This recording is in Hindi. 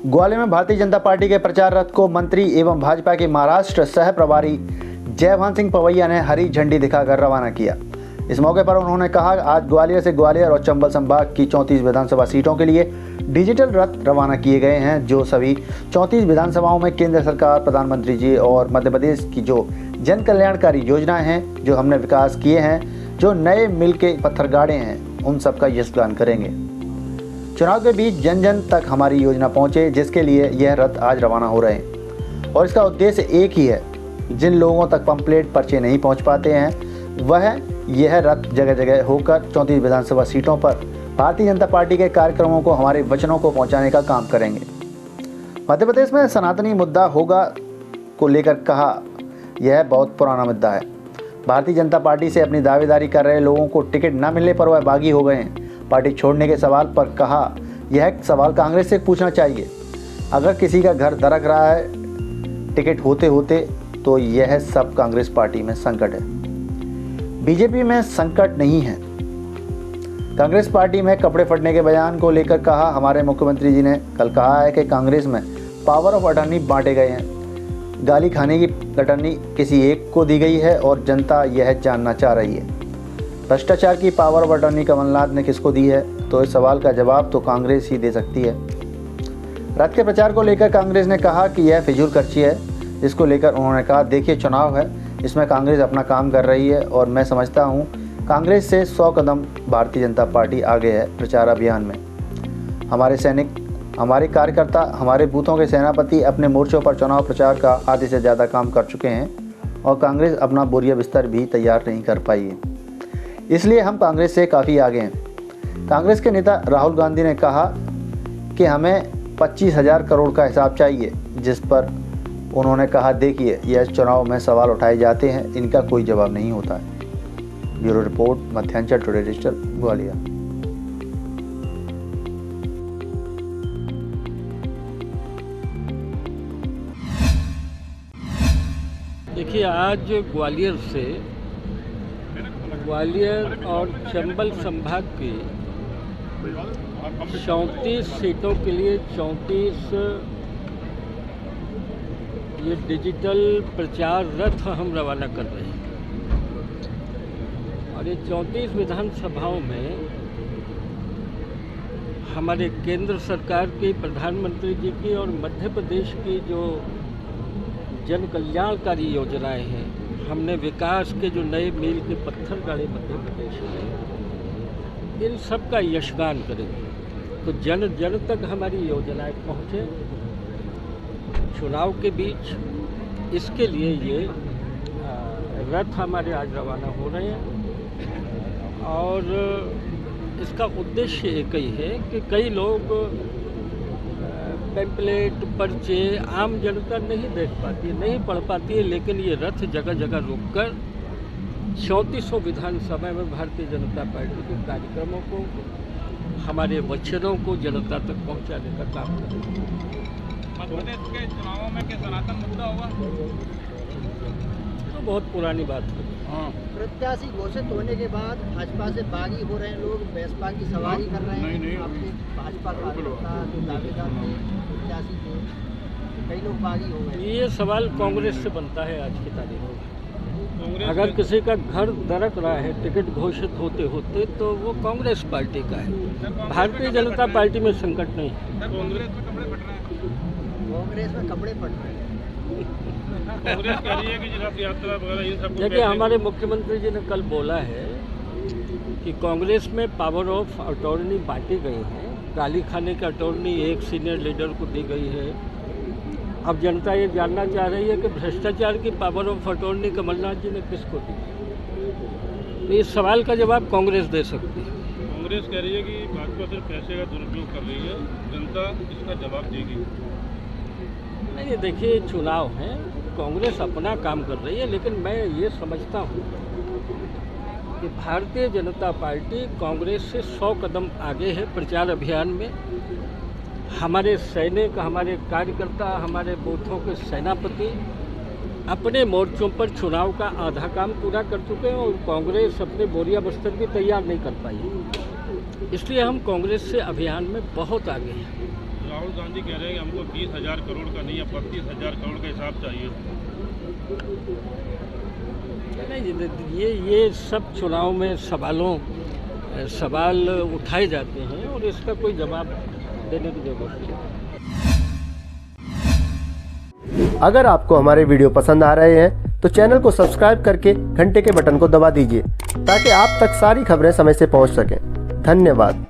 ग्वालियर में भारतीय जनता पार्टी के प्रचार रथ को मंत्री एवं भाजपा के महाराष्ट्र सह प्रभारी जयभान सिंह पवैया ने हरी झंडी दिखाकर रवाना किया। इस मौके पर उन्होंने कहा, आज ग्वालियर से ग्वालियर और चंबल संभाग की 34 विधानसभा सीटों के लिए डिजिटल रथ रवाना किए गए हैं, जो सभी 34 विधानसभाओं में केंद्र सरकार, प्रधानमंत्री जी और मध्य प्रदेश की जो जन कल्याणकारी योजनाएं हैं, जो हमने विकास किए हैं, जो नए मिल के पत्थर गाड़े हैं, उन सब का यशगान करेंगे। चुनाव के बीच जन जन तक हमारी योजना पहुंचे, जिसके लिए यह रथ आज रवाना हो रहे हैं और इसका उद्देश्य एक ही है। जिन लोगों तक पंपलेट पर्चे नहीं पहुंच पाते हैं, वह यह रथ जगह जगह होकर 34 विधानसभा सीटों पर भारतीय जनता पार्टी के कार्यक्रमों को, हमारे वचनों को पहुंचाने का काम करेंगे। मध्य प्रदेश में सनातनी मुद्दा होगा को लेकर कहा, यह बहुत पुराना मुद्दा है। भारतीय जनता पार्टी से अपनी दावेदारी कर रहे लोगों को टिकट न मिलने पर वह बागी हो गए हैं। पार्टी छोड़ने के सवाल पर कहा, यह सवाल कांग्रेस से पूछना चाहिए। अगर किसी का घर दरक रहा है टिकट होते होते, तो यह सब कांग्रेस पार्टी में संकट है, बीजेपी में संकट नहीं है। कांग्रेस पार्टी में कपड़े फटने के बयान को लेकर कहा, हमारे मुख्यमंत्री जी ने कल कहा है कि कांग्रेस में पावर ऑफ अटर्नी बांटे गए हैं। गाली खाने की अटर्नी किसी एक को दी गई है और जनता यह जानना चाह रही है, भ्रष्टाचार की पावर ऑफ अटर्नी कमलनाथ ने किसको दी है? तो इस सवाल का जवाब तो कांग्रेस ही दे सकती है। रथ के प्रचार को लेकर कांग्रेस ने कहा कि यह फिजूल खर्ची है। इसको लेकर उन्होंने कहा, देखिए चुनाव है, इसमें कांग्रेस अपना काम कर रही है और मैं समझता हूँ कांग्रेस से 100 कदम भारतीय जनता पार्टी आगे है प्रचार अभियान में। हमारे सैनिक, हमारे कार्यकर्ता, हमारे बूथों के सेनापति अपने मोर्चों पर चुनाव प्रचार का आधे से ज़्यादा काम कर चुके हैं और कांग्रेस अपना बोरिया बिस्तर भी तैयार नहीं कर पाई है, इसलिए हम कांग्रेस से काफ़ी आगे हैं। कांग्रेस के नेता राहुल गांधी ने कहा कि हमें 25,000 करोड़ का हिसाब चाहिए, जिस पर उन्होंने कहा, देखिए यह चुनाव में सवाल उठाए जाते हैं, इनका कोई जवाब नहीं होता है। Bureau report, Madhyanchal today digital, Gwalior. देखिए, आज ग्वालियर और चंबल संभाग की 34 सीटों के लिए 34 ये डिजिटल प्रचार रथ हम रवाना कर रहे हैं और ये 34 विधानसभाओं में हमारे केंद्र सरकार की, प्रधानमंत्री जी की और मध्य प्रदेश की जो जन कल्याणकारी योजनाएं हैं, हमने विकास के जो नए मील के पत्थर गाड़े मध्य प्रदेश में, इन सब का यशगान करेंगे। तो जन जन तक हमारी योजनाएं पहुँचे चुनाव के बीच, इसके लिए ये रथ हमारे आज रवाना हो रहे हैं और इसका उद्देश्य एक ही है कि कई लोग पैम्पलेट, पर्चे आम जनता नहीं देख पाती है, नहीं पढ़ पाती है, लेकिन ये रथ जगह जगह रुककर 3400 विधानसभा में भारतीय जनता पार्टी के कार्यक्रमों को, हमारे वचनों को जनता तक पहुंचाने का काम करेंगे। मध्य प्रदेश के चुनावों में क्या सनातन मुद्दा होगा? तो बहुत पुरानी बात है। प्रत्याशी घोषित होने के बाद भाजपा से बागी हो रहे हैं लोग, बसपा की सवारी कर रहे हैं। नहीं। अपने भाजपा कार्यकर्ता जो दावेदार थे, प्रत्याशी थे, कई लोग बागी हो गए। ये सवाल कांग्रेस से बनता है आज की तारीख में। अगर किसी का घर दरक रहा है टिकट घोषित होते होते, तो वो कांग्रेस पार्टी का है, भारतीय जनता पार्टी में संकट नहीं है। कांग्रेस में कपड़े फट रहे हैं। कांग्रेस कह रही है कि रथ यात्रा वगैरह इन सब। देखिए, हमारे मुख्यमंत्री जी ने कल बोला है कि कांग्रेस में पावर ऑफ अटॉर्नी बांटी गई है। गाली खाने की अटॉर्नी एक सीनियर लीडर को दी गई है। अब जनता ये जानना चाह रही है कि भ्रष्टाचार की पावर ऑफ अटॉर्नी कमलनाथ जी ने किसको दी। तो इस सवाल का जवाब कांग्रेस दे सकती है। कांग्रेस कह रही है कि भाजपा सिर्फ पैसे का दुरुपयोग कर रही है, जनता इसका जवाब देगी। नहीं, देखिए चुनाव है, कांग्रेस अपना काम कर रही है, लेकिन मैं ये समझता हूँ कि भारतीय जनता पार्टी कांग्रेस से 100 कदम आगे है प्रचार अभियान में। हमारे सैनिक, हमारे कार्यकर्ता, हमारे बूथों के सेनापति अपने मोर्चों पर चुनाव का आधा काम पूरा कर चुके हैं और कांग्रेस अपने बोरिया बस्तर भी तैयार नहीं कर पाई है। इसलिए हम कांग्रेस से अभियान में बहुत आगे हैं। राहुल गांधी कह रहे हैं कि हमको 20,000 करोड़ का नहीं, 32,000 करोड़ का हिसाब चाहिए। नहीं, ये सब चुनाव में सवाल उठाए जाते हैं और इसका कोई जवाब देने की जरूरत नहीं। अगर आपको हमारे वीडियो पसंद आ रहे हैं तो चैनल को सब्सक्राइब करके घंटे के बटन को दबा दीजिए ताकि आप तक सारी खबरें समय से पहुंच सकें। धन्यवाद।